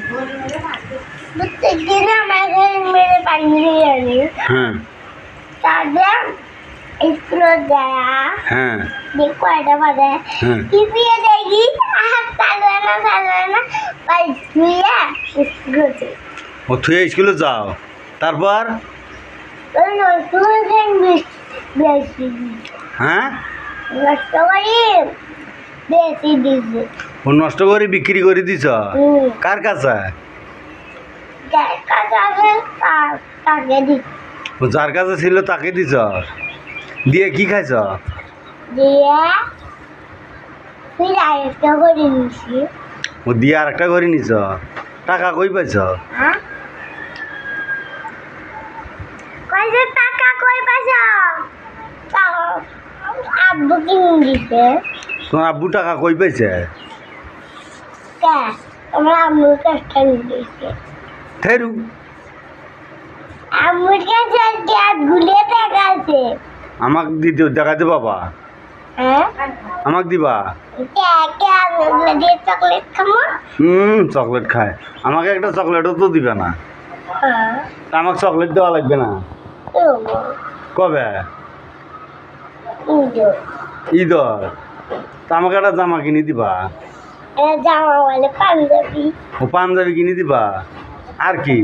প্রত্যেকদিন আমাকে মেরে পানি দিয়ে হ্যাঁ তাদের স্কুল যায় হ্যাঁ দেখ কয়টা বাজে হ্যাঁ টিপিয়ে দেখি চালবে না বাই শুয়ে স্কুল ও তুই স্কুলে যাও তারপর ওই নতুন বেশি হ্যাঁ নষ্ট করি বেশি দিছে ও নষ্ট করে বিক্রি করে দিছ কার কাছে যার কাছে আছে তাকে দিচ্ছে ও যার কাছে ছিল তাকে দিছ দিয়ে কি খাইছ দিয়ে তুই আরেকটা করে নিছি ও দিয়ে আর একটা করে নিছ টাকা কই পাইছ হ্যাঁ কয়টা টাকা কই পাইছ আব্বু কিনে দিছে তোমার আব্বু টাকা কই পাইছে কে আমার আম্মুর কাছটা নিয়ে দিয়েছে থেরু আম্মুর কাছে গ্যাস গুলে টাকা আছে আমাকে দিতে দেখাতে বাবা হ্যাঁ আমাকে দিবা কে কে আমরা দিয়ে চকলেট খাবো চকলেট খায় আমাকে একটা চকলেটও তো দিবে না হ্যাঁ তা আমাকে চকলেট দেওয়া লাগবে না কবে ঈদর তা আমাকে একটা জামা কিনে দিবা জামা বলে পাঞ্জাবি ও পাঞ্জাবি কিনে দিবা আর কি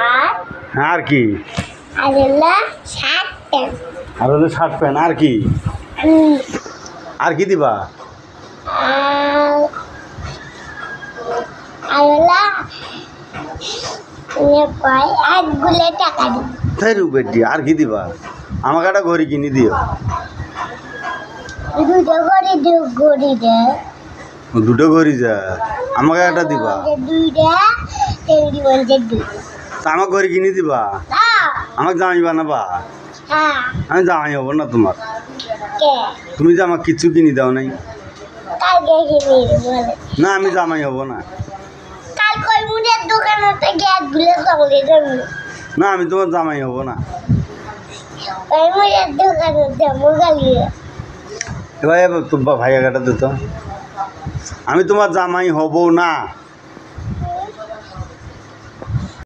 আর হ্যাঁ আর কি আর হলো শার্ট প্যান্ট আর হলো শার্ট প্যান্ট আর কি আর কি দিবা আর হলো এক গুলে টাকা দিই থেরু বেটি আর কি দিবা আমাকে একটা ঘড়ি কিনে দিও দুটো করে গড়ি দেয় ও দুটো ঘড়ি যা আমাকে একটা দিবা দুইটা তেল বলছে দুই তা আমাকে ঘড়ি কিনে দিবা আমাকে জামাই বানাবা হ্যাঁ আমি জামাই হবো না তোমার কে তুমি যে আমাকে কিছু কিনে দাও নাই কালকে কিনে বলে না আমি জামাই হবো না কাল কই মুড়ের দোকানেতে গ্যাস গুলো চকলেট আনবো না আমি তোমার জামাই হবো না কই মুড়ের দোকানে যাবো গালিয়ে এবার তোমার ভাইয়া কাটা দিত আমি তোমার জামাই হব না